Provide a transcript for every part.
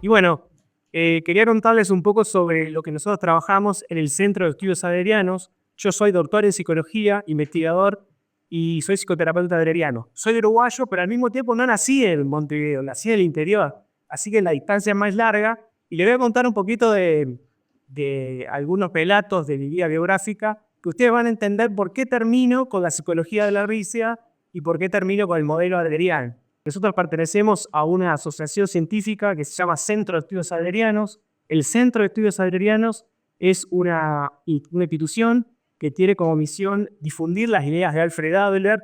Y bueno, quería contarles un poco sobre lo que nosotros trabajamos en el Centro de Estudios Adlerianos. Yo soy doctor en psicología, investigador y soy psicoterapeuta adleriano. Soy uruguayo, pero al mismo tiempo no nací en Montevideo, nací en el interior. Así que la distancia es más larga. Y le voy a contar un poquito de algunos relatos de mi vida biográfica que ustedes van a entender por qué termino con la psicología de la risa y por qué termino con el modelo adleriano. Nosotros pertenecemos a una asociación científica que se llama Centro de Estudios Adlerianos. El Centro de Estudios Adlerianos es una institución que tiene como misión difundir las ideas de Alfred Adler.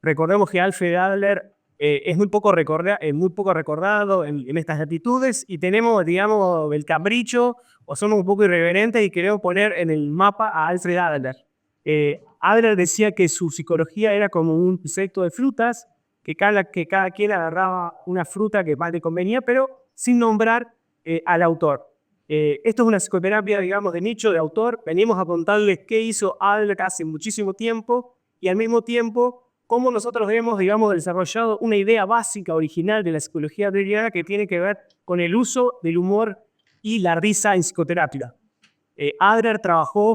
Recordemos que Alfred Adler es muy poco recordado en estas latitudes y tenemos, digamos, el capricho o somos un poco irreverentes y queremos poner en el mapa a Alfred Adler. Adler decía que su psicología era como un insecto de frutas, que cada quien agarraba una fruta que más le convenía, pero sin nombrar al autor. Esto es una psicoterapia, digamos, de nicho, de autor. Venimos a contarles qué hizo Adler hace muchísimo tiempo y al mismo tiempo cómo nosotros hemos, digamos, desarrollado una idea básica, original de la psicología adleriana que tiene que ver con el uso del humor y la risa en psicoterapia. Adler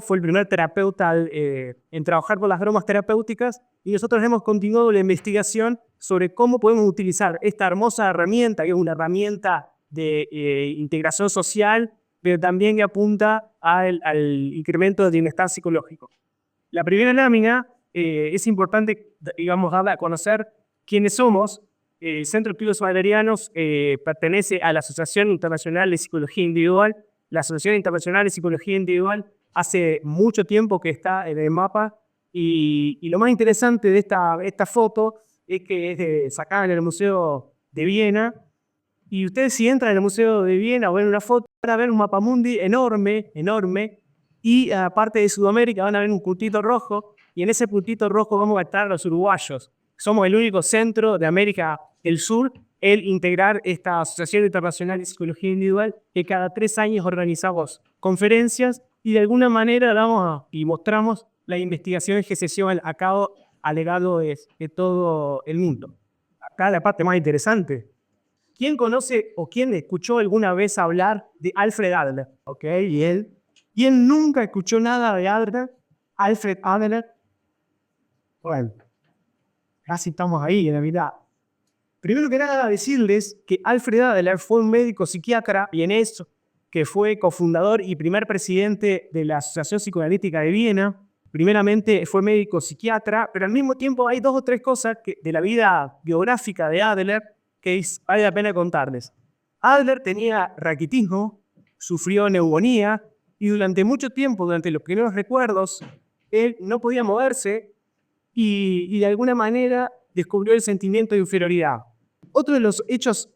fue el primer terapeuta en trabajar con las bromas terapéuticas y nosotros hemos continuado la investigación sobre cómo podemos utilizar esta hermosa herramienta, que es una herramienta de integración social, pero también que apunta al incremento del bienestar psicológico. La primera lámina es importante, digamos, darla a conocer quiénes somos. El Centro de Estudios Adlerianos pertenece a la Asociación Internacional de Psicología Individual. La Asociación Internacional de Psicología Individual hace mucho tiempo que está en el mapa y lo más interesante de esta foto es que es sacada en el Museo de Viena. Y ustedes si entran en el Museo de Viena o ven una foto, van a ver un mapamundi enorme, enorme. Y aparte de Sudamérica van a ver un puntito rojo. Y en ese puntito rojo vamos a estar los uruguayos. Somos el único centro de América del Sur en integrar esta Asociación Internacional de Psicología Individual que cada 3 años organizamos conferencias y de alguna manera damos y mostramos las investigaciones que se llevan a cabo alegado de todo el mundo. Acá la parte más interesante. ¿Quién conoce o quién escuchó alguna vez hablar de Alfred Adler? ¿Ok? ¿Quién nunca escuchó nada de Adler? Alfred Adler. Bueno, casi estamos ahí en la mitad. Primero que nada, decirles que Alfred Adler fue un médico psiquiatra vienés que fue cofundador y primer presidente de la Asociación Psicoanalítica de Viena. Primeramente fue médico psiquiatra, pero al mismo tiempo hay 2 o 3 cosas de la vida biográfica de Adler que vale la pena contarles. Adler tenía raquitismo, sufrió neumonía y durante mucho tiempo, durante los primeros recuerdos, él no podía moverse y de alguna manera descubrió el sentimiento de inferioridad. Otro de los hechos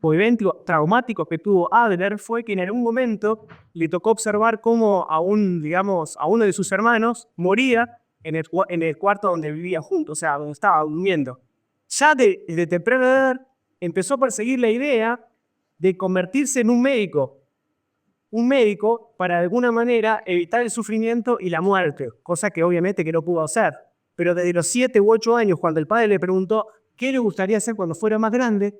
o eventos traumáticos que tuvo Adler fue que en algún momento le tocó observar cómo a uno de sus hermanos moría en el cuarto donde vivía juntos, o sea, donde estaba durmiendo. Ya desde temprana edad empezó a perseguir la idea de convertirse en un médico para de alguna manera evitar el sufrimiento y la muerte, cosa que obviamente que no pudo hacer. Pero desde los 7 u 8 años, cuando el padre le preguntó qué le gustaría hacer cuando fuera más grande,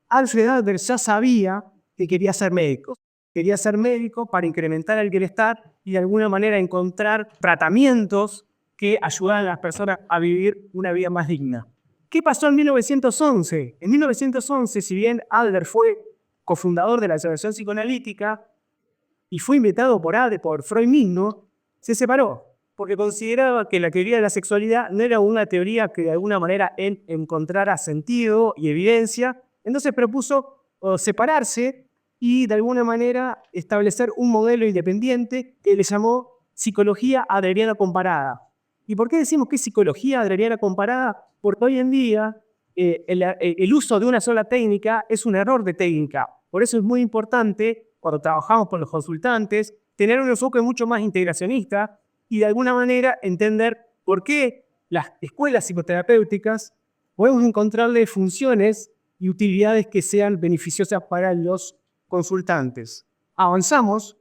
Alfred Adler ya sabía que quería ser médico. Quería ser médico para incrementar el bienestar y de alguna manera encontrar tratamientos que ayudaran a las personas a vivir una vida más digna. ¿Qué pasó en 1911? En 1911, si bien Adler fue cofundador de la Asociación Psicoanalítica y fue invitado por Freud mismo, se separó porque consideraba que la teoría de la sexualidad no era una teoría que de alguna manera él encontrara sentido y evidencia. Entonces propuso separarse y de alguna manera establecer un modelo independiente que le llamó psicología adleriana comparada. ¿Y por qué decimos que es psicología adleriana comparada? Porque hoy en día el uso de una sola técnica es un error de técnica. Por eso es muy importante, cuando trabajamos con los consultantes, tener un enfoque mucho más integracionista y de alguna manera entender por qué las escuelas psicoterapéuticas podemos encontrarle funciones y utilidades que sean beneficiosas para los consultantes. Avanzamos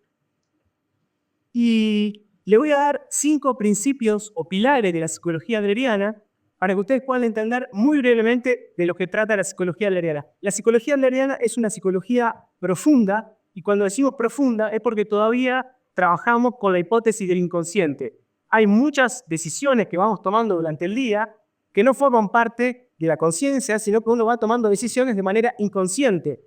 y le voy a dar 5 principios o pilares de la psicología adleriana para que ustedes puedan entender muy brevemente de lo que trata la psicología adleriana. La psicología adleriana es una psicología profunda, y cuando decimos profunda es porque todavía trabajamos con la hipótesis del inconsciente. Hay muchas decisiones que vamos tomando durante el día que no forman parte de la conciencia, sino que uno va tomando decisiones de manera inconsciente.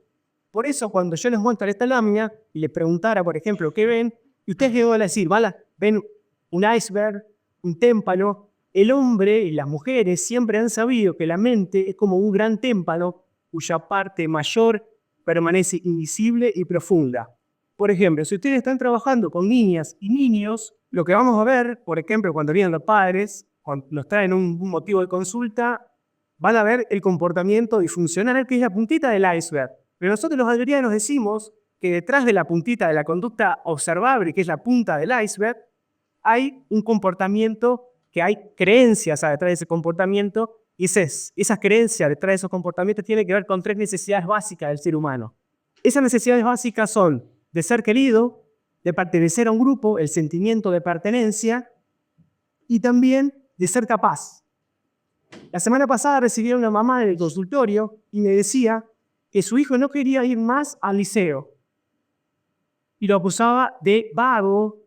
Por eso, cuando yo les muestro esta lámina y les preguntara, por ejemplo, ¿qué ven? Y ustedes me van a decir, ¿vale? Ven un iceberg, un témpano. El hombre y las mujeres siempre han sabido que la mente es como un gran témpano cuya parte mayor permanece invisible y profunda. Por ejemplo, si ustedes están trabajando con niñas y niños, lo que vamos a ver, por ejemplo, cuando vienen los padres, cuando nos traen un motivo de consulta, van a ver el comportamiento disfuncional, que es la puntita del iceberg. Pero nosotros los adlerianos decimos que detrás de la puntita de la conducta observable, que es la punta del iceberg, hay un comportamiento, que hay creencias detrás de ese comportamiento, y esas creencias detrás de esos comportamientos tienen que ver con 3 necesidades básicas del ser humano. Esas necesidades básicas son de ser querido, de pertenecer a un grupo, el sentimiento de pertenencia, y también de ser capaz. La semana pasada recibí a una mamá en el consultorio y me decía que su hijo no quería ir más al liceo. Y lo acusaba de vago,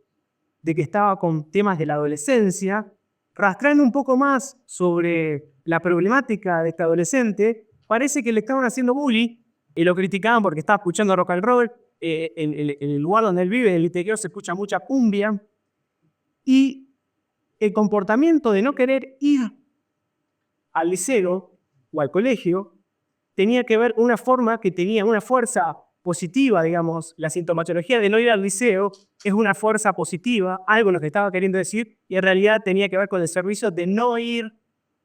de que estaba con temas de la adolescencia. Rastrando un poco más sobre la problemática de este adolescente, parece que le estaban haciendo bullying y lo criticaban porque estaba escuchando rock and roll. En el lugar donde él vive, en el interior, se escucha mucha cumbia. Y el comportamiento de no querer ir al liceo o al colegio tenía que ver con una forma que tenía una fuerza positiva, digamos. La sintomatología de no ir al liceo es una fuerza positiva, algo nos estaba queriendo decir, y en realidad tenía que ver con el servicio de no ir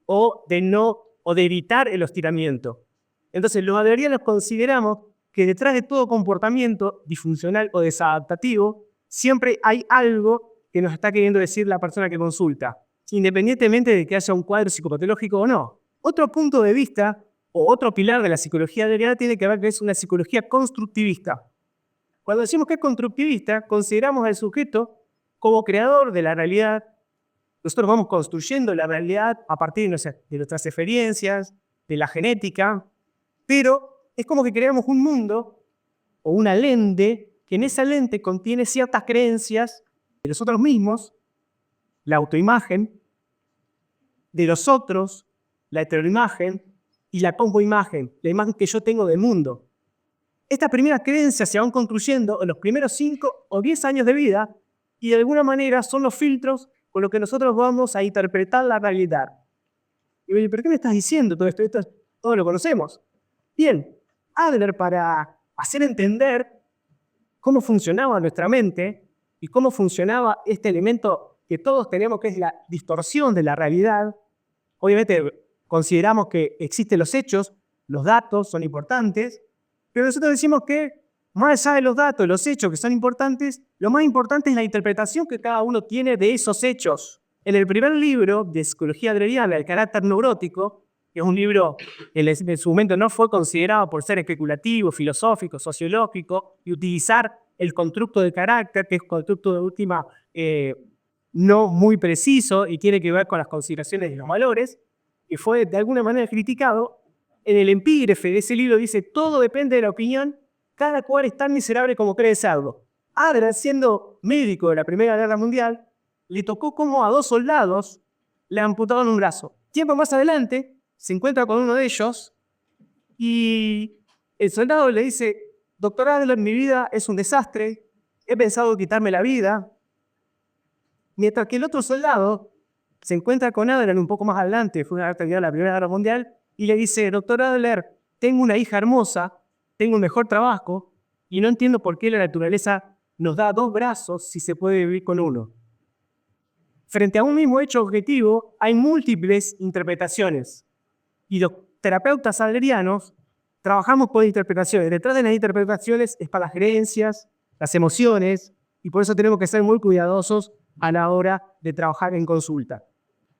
o de evitar el hostigamiento. Entonces, los adlerianos consideramos que detrás de todo comportamiento disfuncional o desadaptativo siempre hay algo que nos está queriendo decir la persona que consulta, independientemente de que haya un cuadro psicopatológico o no. Otro punto de vista o otro pilar de la psicología adleriana tiene que ver que es una psicología constructivista. Cuando decimos que es constructivista, consideramos al sujeto como creador de la realidad. Nosotros vamos construyendo la realidad a partir de nuestras experiencias, de la genética, pero es como que creamos un mundo o una lente que en esa lente contiene ciertas creencias de nosotros mismos, la autoimagen, de los otros, la heteroimagen, y la compoimagen, la imagen que yo tengo del mundo. Estas primeras creencias se van construyendo en los primeros 5 o 10 años de vida y de alguna manera son los filtros con los que nosotros vamos a interpretar la realidad. Y me dice, ¿pero qué me estás diciendo todo esto? Esto todos lo conocemos. Bien, Adler, para hacer entender cómo funcionaba nuestra mente y cómo funcionaba este elemento que todos tenemos, que es la distorsión de la realidad, obviamente consideramos que existen los hechos, los datos son importantes, pero nosotros decimos que más allá de los datos, los hechos que son importantes, lo más importante es la interpretación que cada uno tiene de esos hechos. En el primer libro de Psicología Adleriana, El carácter neurótico, que es un libro que en su momento no fue considerado por ser especulativo, filosófico, sociológico, y utilizar el constructo de carácter, que es un constructo de última no muy preciso y tiene que ver con las consideraciones de los valores, y fue de alguna manera criticado. En el epígrafe de ese libro dice, todo depende de la opinión, cada cual es tan miserable como cree serlo. Adler, siendo médico de la Primera Guerra Mundial, le tocó como a 2 soldados le amputaron un brazo. Tiempo más adelante, se encuentra con uno de ellos y el soldado le dice, doctor Adler, mi vida es un desastre, he pensado quitarme la vida. Mientras que el otro soldado se encuentra con Adler un poco más adelante, fue una terminado la Primera Guerra Mundial, y le dice, doctor Adler, tengo una hija hermosa, tengo un mejor trabajo, y no entiendo por qué la naturaleza nos da 2 brazos si se puede vivir con uno. Frente a un mismo hecho objetivo, hay múltiples interpretaciones. Y los terapeutas adlerianos trabajamos con interpretaciones. Detrás de las interpretaciones están las creencias, las emociones, y por eso tenemos que ser muy cuidadosos a la hora de trabajar en consulta.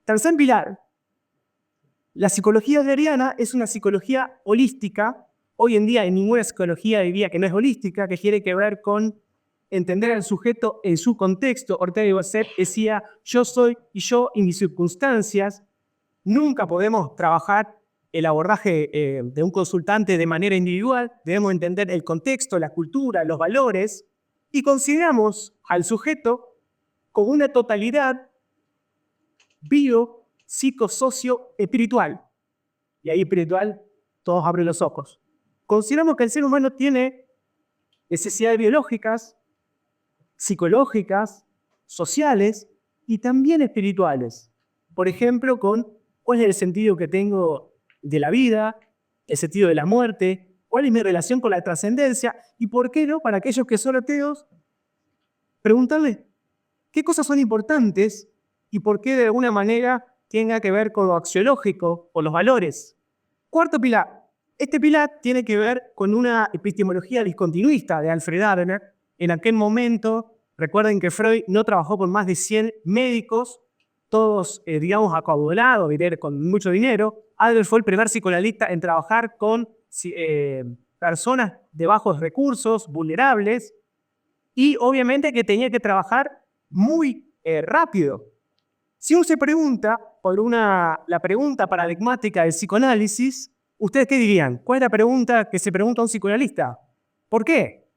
Tercer pilar. La psicología adleriana es una psicología holística. Hoy en día en ninguna psicología diría que no es holística, que tiene que ver con entender al sujeto en su contexto. Ortega y Gasset decía, yo soy y yo y mis circunstancias. Nunca podemos trabajar el abordaje de un consultante de manera individual, debemos entender el contexto, la cultura, los valores, y consideramos al sujeto como una totalidad bio, psico, socio, espiritual. Y ahí espiritual, todos abren los ojos. Consideramos que el ser humano tiene necesidades biológicas, psicológicas, sociales y también espirituales. Por ejemplo, cuál es el sentido que tengo de la vida, el sentido de la muerte, cuál es mi relación con la trascendencia y por qué no, para aquellos que son ateos, preguntarles qué cosas son importantes y por qué de alguna manera tenga que ver con lo axiológico o los valores. Cuarto pilar. Este pilar tiene que ver con una epistemología discontinuista de Alfred Adler. En aquel momento, recuerden que Freud no trabajó con más de 100 médicos, todos, digamos, acaudalados, con mucho dinero. Adler fue el primer psicoanalista en trabajar con personas de bajos recursos, vulnerables, y obviamente que tenía que trabajar muy rápido. Si uno se pregunta por la pregunta paradigmática del psicoanálisis, ¿ustedes qué dirían? ¿Cuál es la pregunta que se pregunta a un psicoanalista? ¿Por qué?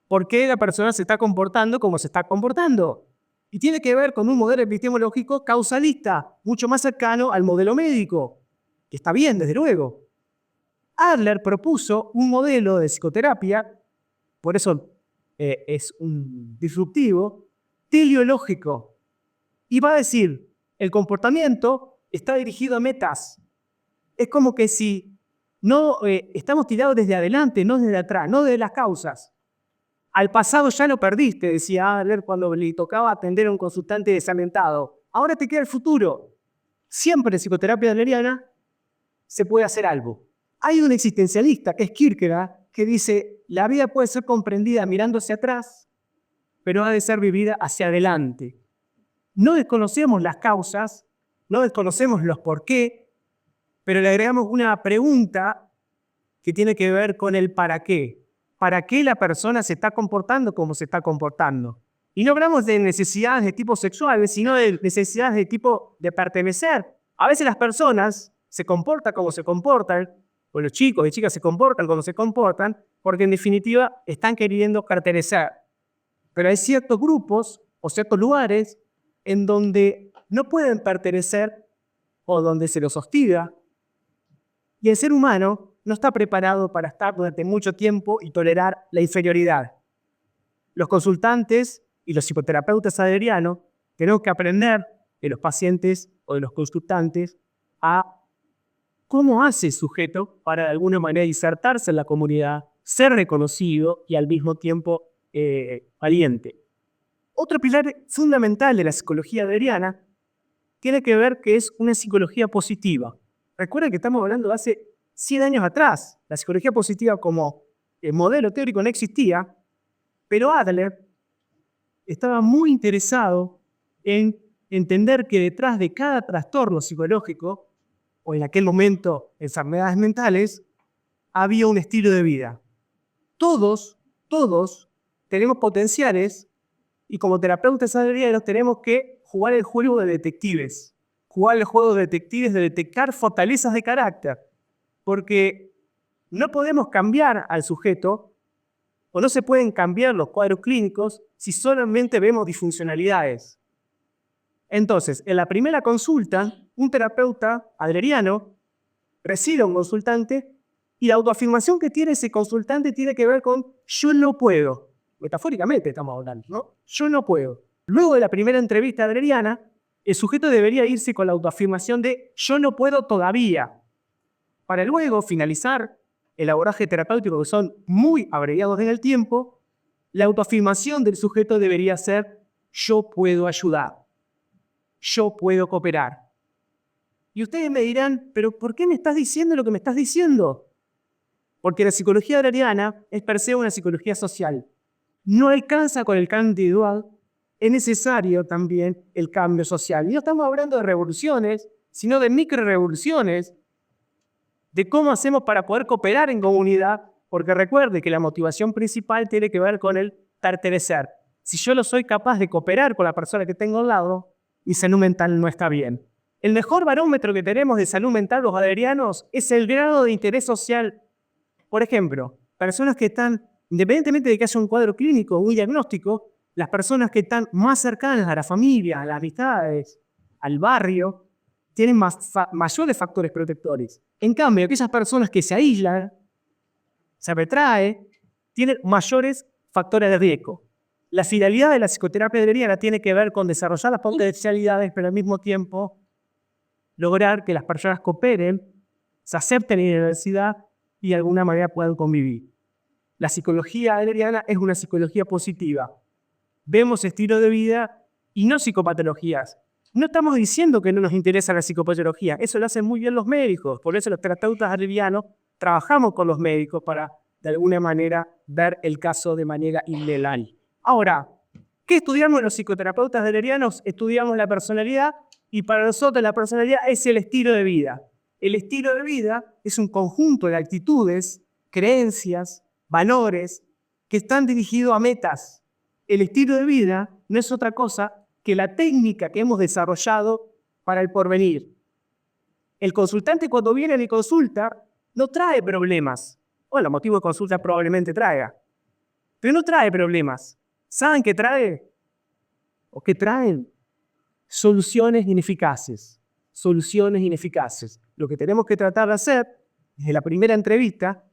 ¿Por qué la persona se está comportando como se está comportando? Y tiene que ver con un modelo epistemológico causalista, mucho más cercano al modelo médico, que está bien, desde luego. Adler propuso un modelo de psicoterapia, por eso es un disruptivo, teleológico. Y va a decir, el comportamiento está dirigido a metas. Es como que si no estamos tirados desde adelante, no desde atrás, no desde las causas. Al pasado ya lo perdiste, decía Adler cuando le tocaba atender a un consultante desalentado. Ahora te queda el futuro. Siempre en psicoterapia adleriana se puede hacer algo. Hay un existencialista, que es Kierkegaard, que dice, la vida puede ser comprendida mirando hacia atrás, pero ha de ser vivida hacia adelante. No desconocemos las causas, no desconocemos los por qué, pero le agregamos una pregunta que tiene que ver con el para qué. ¿Para qué la persona se está comportando como se está comportando? Y no hablamos de necesidades de tipo sexual, sino de necesidades de tipo de pertenecer. A veces las personas se comportan como se comportan, o los chicos y chicas se comportan como se comportan, porque en definitiva están queriendo pertenecer. Pero hay ciertos grupos o ciertos lugares en donde no pueden pertenecer o donde se los hostiga. Y el ser humano no está preparado para estar durante mucho tiempo y tolerar la inferioridad. Los consultantes y los psicoterapeutas adlerianos tenemos que aprender de los pacientes o de los consultantes a cómo hace el sujeto para de alguna manera insertarse en la comunidad, ser reconocido y al mismo tiempo valiente. Otro pilar fundamental de la psicología adleriana tiene que ver que es una psicología positiva. Recuerden que estamos hablando de hace 100 años atrás. La psicología positiva como modelo teórico no existía, pero Adler estaba muy interesado en entender que detrás de cada trastorno psicológico, o en aquel momento enfermedades mentales, había un estilo de vida. Todos tenemos potenciales y como terapeutas adlerianos tenemos que jugar el juego de detectives. Jugar el juego de detectives de detectar fortalezas de carácter. Porque no podemos cambiar al sujeto o no se pueden cambiar los cuadros clínicos si solamente vemos disfuncionalidades. Entonces, en la primera consulta, un terapeuta adleriano recibe a un consultante y la autoafirmación que tiene ese consultante tiene que ver con yo no puedo. Metafóricamente estamos hablando, ¿no? Yo no puedo. Luego de la primera entrevista adleriana, el sujeto debería irse con la autoafirmación de yo no puedo todavía, para luego finalizar el abordaje terapéutico, que son muy abreviados en el tiempo. La autoafirmación del sujeto debería ser yo puedo ayudar, yo puedo cooperar. Y ustedes me dirán, pero ¿por qué me estás diciendo lo que me estás diciendo? Porque la psicología adleriana es per se una psicología social. No alcanza con el cambio individual, es necesario también el cambio social. Y no estamos hablando de revoluciones, sino de microrevoluciones, de cómo hacemos para poder cooperar en comunidad, porque recuerde que la motivación principal tiene que ver con el pertenecer. Si yo no soy capaz de cooperar con la persona que tengo al lado, mi salud mental no está bien. El mejor barómetro que tenemos de salud mental los aderianos es el grado de interés social. Por ejemplo, personas que están, independientemente de que haya un cuadro clínico o un diagnóstico, las personas que están más cercanas a la familia, a las amistades, al barrio, tienen mayores factores protectores. En cambio, aquellas personas que se aíslan, se retraen, tienen mayores factores de riesgo. La finalidad de la psicoterapia adleriana tiene que ver con desarrollar las potencialidades, pero al mismo tiempo lograr que las personas cooperen, se acepten en la diversidad y de alguna manera puedan convivir. La psicología adleriana es una psicología positiva. Vemos estilo de vida y no psicopatologías. No estamos diciendo que no nos interesa la psicopatología, eso lo hacen muy bien los médicos, por eso los terapeutas adlerianos trabajamos con los médicos para, de alguna manera, ver el caso de manera integral. Ahora, ¿qué estudiamos los psicoterapeutas adlerianos? Estudiamos la personalidad y para nosotros la personalidad es el estilo de vida. El estilo de vida es un conjunto de actitudes, creencias, valores que están dirigidos a metas. El estilo de vida no es otra cosa que la técnica que hemos desarrollado para el porvenir. El consultante cuando viene a mi consulta no trae problemas. Bueno, motivo de consulta probablemente traiga, pero no trae problemas. ¿Saben qué trae? ¿O qué traen? Soluciones ineficaces. Soluciones ineficaces. Lo que tenemos que tratar de hacer desde la primera entrevista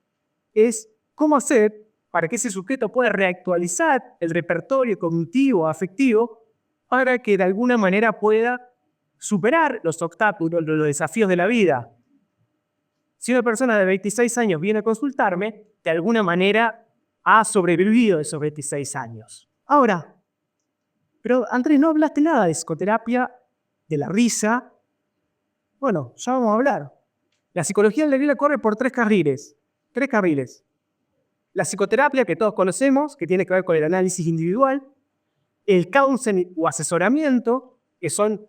es cómo hacer para que ese sujeto pueda reactualizar el repertorio cognitivo, afectivo, para que de alguna manera pueda superar los obstáculos, los desafíos de la vida. Si una persona de 26 años viene a consultarme, de alguna manera ha sobrevivido esos 26 años. Ahora, pero Andrés, no hablaste nada de psicoterapia, de la risa. Bueno, ya vamos a hablar. La psicología adleriana corre por tres carriles. La psicoterapia, que todos conocemos, que tiene que ver con el análisis individual. El counseling o asesoramiento, que son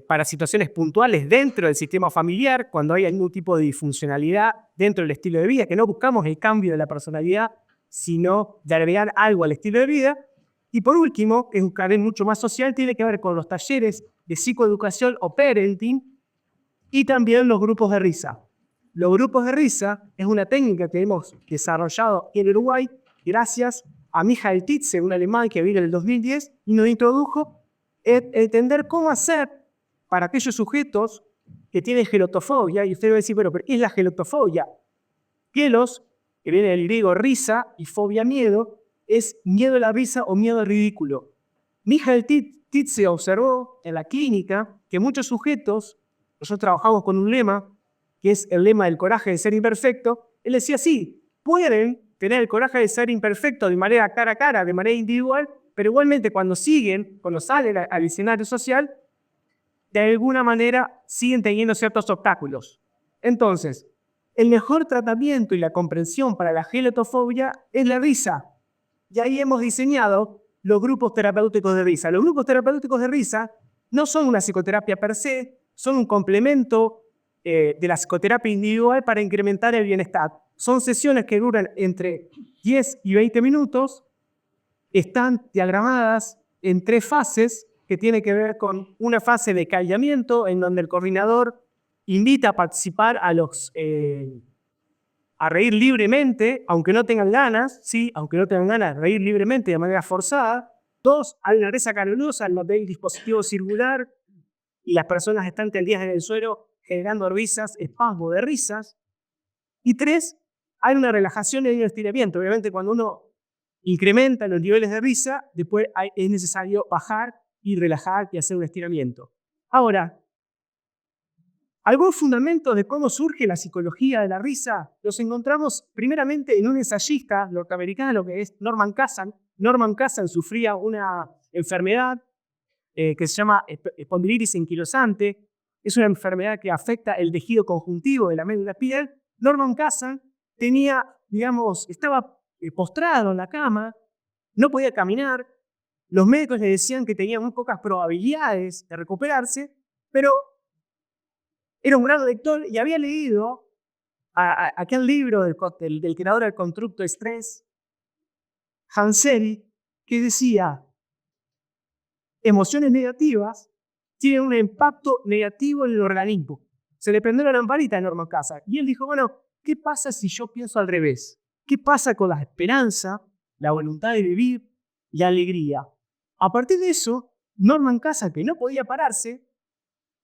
para situaciones puntuales dentro del sistema familiar, cuando hay algún tipo de disfuncionalidad dentro del estilo de vida, que no buscamos el cambio de la personalidad, sino de agregar algo al estilo de vida. Y por último, que es un carril mucho más social, tiene que ver con los talleres de psicoeducación o parenting y también los grupos de risa. Los grupos de risa es una técnica que hemos desarrollado en Uruguay gracias a Michael Tietze, un alemán que vino en el 2010 y nos introdujo entender cómo hacer para aquellos sujetos que tienen gelotofobia. Y usted va a decir, pero ¿qué es la gelotofobia? Gelos, que viene del griego risa, y fobia miedo, es miedo a la risa o miedo al ridículo. Michael Tietze observó en la clínica que muchos sujetos, nosotros trabajamos con un lema, que es el lema del coraje de ser imperfecto. Él decía, sí, pueden tener el coraje de ser imperfecto de manera cara a cara, de manera individual, pero igualmente cuando salen al escenario social, de alguna manera siguen teniendo ciertos obstáculos. Entonces, el mejor tratamiento y la comprensión para la gelotofobia es la risa. Y ahí hemos diseñado los grupos terapéuticos de risa. Los grupos terapéuticos de risa no son una psicoterapia per se, son un complemento de la psicoterapia individual para incrementar el bienestar. Son sesiones que duran entre 10 y 20 minutos, están diagramadas en tres fases que tienen que ver con una fase de callamiento en donde el coordinador invita a participar a reír libremente, aunque no tengan ganas, sí, aunque no tengan ganas, reír libremente de manera forzada. 2, hay una risa calurosa en donde hay un dispositivo circular y las personas están tendidas en el suelo generando risas, espasmos de risas. Y 3, hay una relajación y hay un estiramiento. Obviamente cuando uno incrementa los niveles de risa, después es necesario bajar y relajar y hacer un estiramiento. Ahora, algunos fundamentos de cómo surge la psicología de la risa los encontramos primeramente en un ensayista norteamericano que es Norman Kazan. Norman Kazan sufría una enfermedad que se llama espondilitis anquilosante. Es una enfermedad que afecta el tejido conjuntivo de la médula piel. Norman Kazan estaba postrado en la cama, no podía caminar. Los médicos le decían que tenía muy pocas probabilidades de recuperarse, pero era un gran lector y había leído aquel libro del creador del constructo Estrés, Hans Selye, que decía: emociones negativas tienen un impacto negativo en el organismo. Se le prendió la lamparita a Norman Casa y él dijo, bueno, ¿qué pasa si yo pienso al revés? ¿Qué pasa con la esperanza, la voluntad de vivir, la alegría? A partir de eso, Norman Casa, que no podía pararse,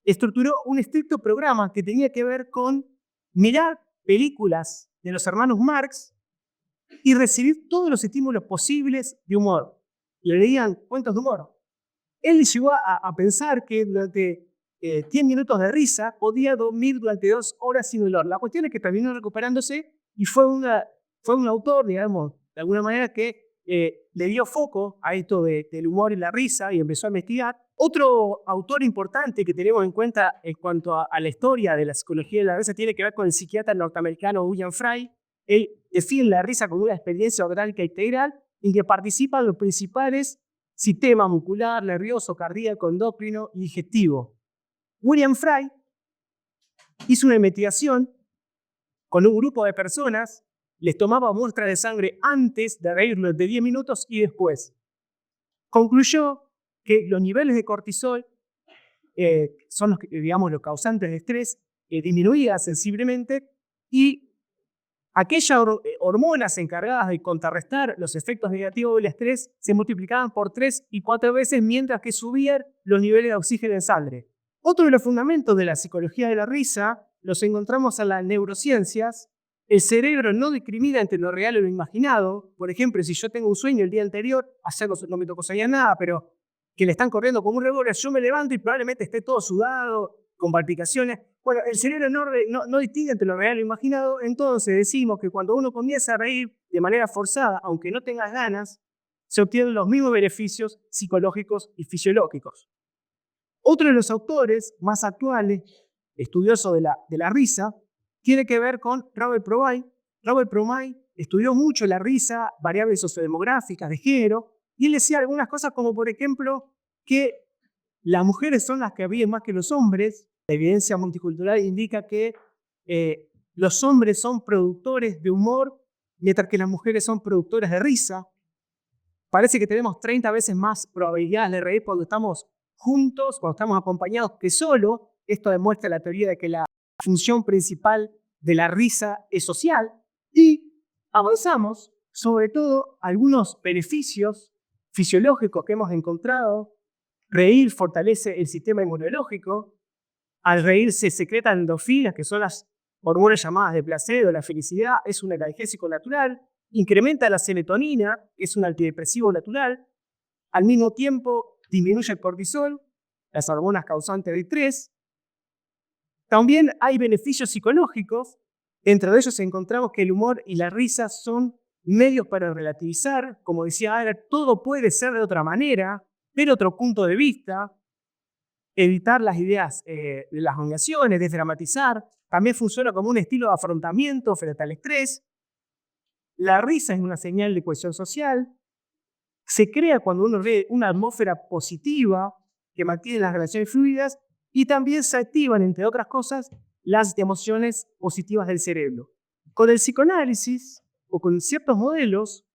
estructuró un estricto programa que tenía que ver con mirar películas de los hermanos Marx y recibir todos los estímulos posibles de humor. Le leían cuentos de humor. Él llegó a pensar que durante 10 minutos de risa podía dormir durante 2 horas sin dolor. La cuestión es que terminó recuperándose y fue un autor, digamos, de alguna manera que le dio foco a esto del humor y la risa y empezó a investigar. Otro autor importante que tenemos en cuenta en cuanto a la historia de la psicología de la risa tiene que ver con el psiquiatra norteamericano William Frey. Él define la risa como una experiencia orgánica integral en que participan los principales sistemas muscular, nervioso, cardíaco, endocrino y digestivo. William Frey hizo una investigación con un grupo de personas, les tomaba muestras de sangre antes de reírlos de 10 minutos y después. Concluyó que los niveles de cortisol son los causantes de estrés, disminuían sensiblemente y aquellas hormonas encargadas de contrarrestar los efectos negativos del estrés se multiplicaban por 3 y 4 veces mientras que subían los niveles de oxígeno en sangre. Otro de los fundamentos de la psicología de la risa los encontramos en las neurociencias. El cerebro no discrimina entre lo real y lo imaginado. Por ejemplo, si yo tengo un sueño el día anterior, no me tocó soñar nada, pero que le están corriendo como un revólver, yo me levanto y probablemente esté todo sudado, con palpitaciones. Bueno, el cerebro no distingue entre lo real y lo imaginado, entonces decimos que cuando uno comienza a reír de manera forzada, aunque no tengas ganas, se obtienen los mismos beneficios psicológicos y fisiológicos. Otro de los autores más actuales, estudioso de la risa, tiene que ver con Robert Provine. Robert Provine estudió mucho la risa, variables sociodemográficas, de género, y él decía algunas cosas como, por ejemplo, que las mujeres son las que ríen más que los hombres. La evidencia multicultural indica que los hombres son productores de humor, mientras que las mujeres son productoras de risa. Parece que tenemos 30 veces más probabilidades de reír cuando estamos juntos, cuando estamos acompañados, que solo. Esto demuestra la teoría de que la función principal de la risa es social. Y avanzamos, sobre todo, algunos beneficios fisiológicos que hemos encontrado. Reír fortalece el sistema inmunológico. Al reír se secretan endorfinas, que son las hormonas llamadas de placer o la felicidad. Es un analgésico natural. Incrementa la serotonina, que es un antidepresivo natural. Al mismo tiempo, disminuye el cortisol, las hormonas causantes de estrés. También hay beneficios psicológicos. Entre ellos encontramos que el humor y la risa son medios para relativizar. Como decía Adler, todo puede ser de otra manera, ver otro punto de vista, evitar las ideas de las negaciones, desdramatizar. También funciona como un estilo de afrontamiento frente al estrés. La risa es una señal de cohesión social. Se crea cuando uno ve una atmósfera positiva que mantiene las relaciones fluidas y también se activan, entre otras cosas, las emociones positivas del cerebro. Con el psicoanálisis o con ciertos modelos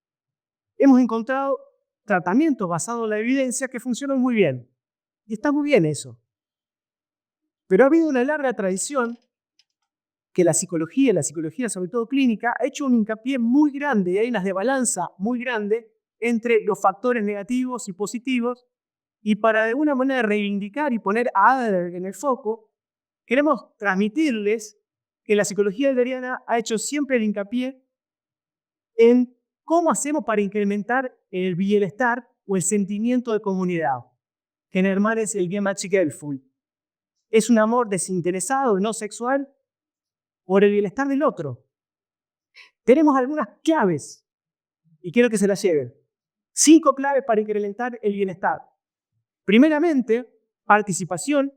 hemos encontrado tratamientos basados en la evidencia que funcionan muy bien. Y está muy bien eso. Pero ha habido una larga tradición que la psicología sobre todo clínica, ha hecho un hincapié muy grande, y hay unas de balanza muy grande entre los factores negativos y positivos, y para de alguna manera reivindicar y poner a Adler en el foco, queremos transmitirles que la psicología adleriana ha hecho siempre el hincapié en cómo hacemos para incrementar el bienestar o el sentimiento de comunidad. Que en Hermann es el Gemeinschaftsgefühl. Es un amor desinteresado, no sexual, por el bienestar del otro. Tenemos algunas claves y quiero que se las lleven. 5 claves para incrementar el bienestar. Primeramente, participación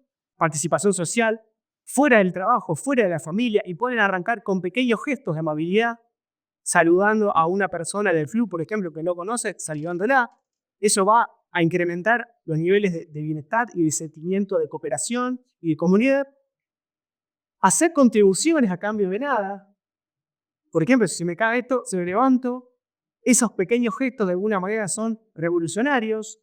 social, fuera del trabajo, fuera de la familia, y pueden arrancar con pequeños gestos de amabilidad, saludando a una persona del flu, por ejemplo, que no conoce, saludándola. Eso va a incrementar los niveles de bienestar y de sentimiento de cooperación y de comunidad. Hacer contribuciones a cambio de nada. Por ejemplo, si me cae esto, se me levanto. Esos pequeños gestos de alguna manera son revolucionarios.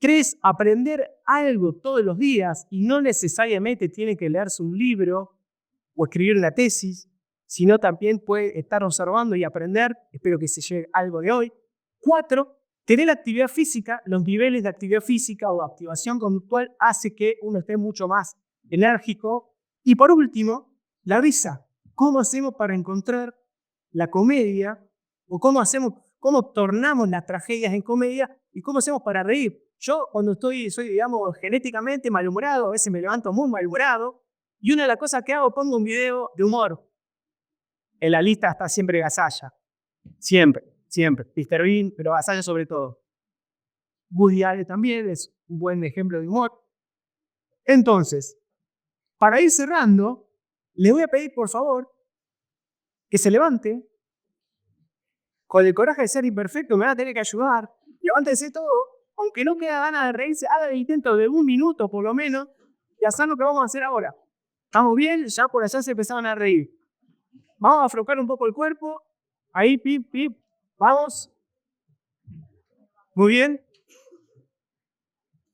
3, aprender algo todos los días y no necesariamente tiene que leerse un libro o escribir una tesis, sino también puede estar observando y aprender. Espero que se lleve algo de hoy. 4, tener actividad física. Los niveles de actividad física o de activación conductual hace que uno esté mucho más enérgico. Y por último, la risa. ¿Cómo hacemos para encontrar la comedia? ¿O cómo tornamos las tragedias en comedia? ¿Y cómo hacemos para reír? Yo cuando soy, digamos, genéticamente malhumorado, a veces me levanto muy malhumorado, y una de las cosas que hago, pongo un video de humor. En la lista está siempre Gasalla. Siempre. Mr. Bean, pero Gasalla sobre todo. Woody Allen también es un buen ejemplo de humor. Entonces, para ir cerrando, les voy a pedir, por favor, que se levante. Con el coraje de ser imperfecto me van a tener que ayudar. Levántense todo. Aunque no queda ganas de reírse, hagan el intento de 1 minuto por lo menos y hacer lo que vamos a hacer ahora. ¿Estamos bien? Ya por allá se empezaron a reír. Vamos a aflojar un poco el cuerpo. Ahí, pip, pip. Vamos. Muy bien.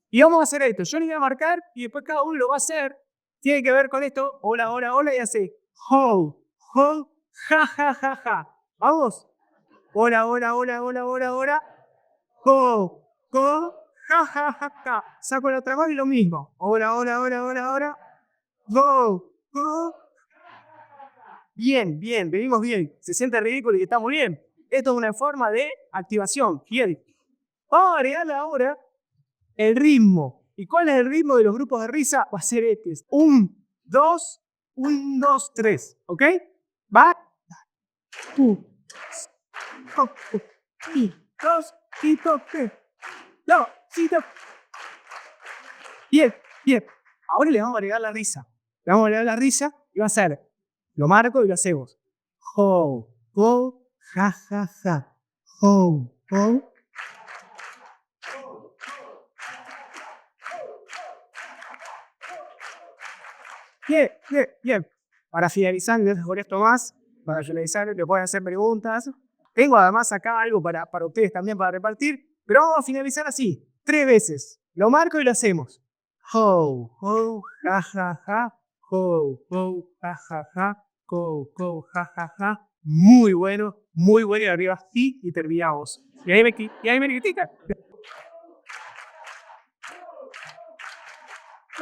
Y vamos a hacer esto. Yo le voy a marcar y después cada uno lo va a hacer. Tiene que ver con esto. Hola, hola, hola. Y hace ho, ho, ja, ja, ja, ja. ¿Vamos? Hola, hola, hola, hola, hola, hola. Ho, ho, ja, ja, ja, ja. Saco la otra mano y lo mismo. Hola, hola, hola, hola, hola. Ho, ho. Bien, venimos bien. Se siente ridículo y estamos bien. Esto es una forma de activación. Bien. Vamos a agregarle ahora el ritmo. ¿Y cuál es el ritmo de los grupos de risa? Va a ser este. 1, 2, 1, 2, 3. ¿Ok? ¿Va? 1, 2, 3. No, sí, no. Bien. Ahora le vamos a agregar la risa. Le vamos a agregar la risa y va a ser, lo marco y lo hacemos. Ho, ho, ja, ja, ja. Ho, ho. Bien. Para finalizar, gracias por esto más. Para finalizar, le pueden hacer preguntas. Tengo además acá algo para ustedes también para repartir. Pero vamos a finalizar así, 3 veces. Lo marco y lo hacemos. Ho, ho, ja, ja, ja. Ho, ho, ja, ja, ja. Ho, ho, ja, ja, ja. Muy bueno. Y arriba sí y terminamos. Y ahí me critican.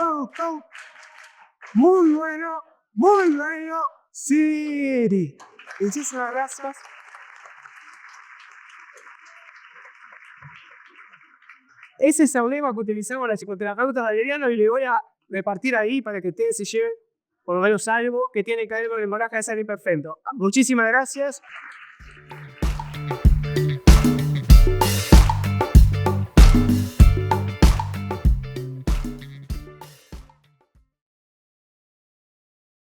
Ho, ho. Muy bueno. Sí. Muchísimas gracias. Ese es el lema que utilizamos las psicoterapeutas adlerianos y le voy a repartir ahí para que ustedes se lleven por lo menos algo que tiene que ver con el coraje de ser imperfecto. Muchísimas gracias.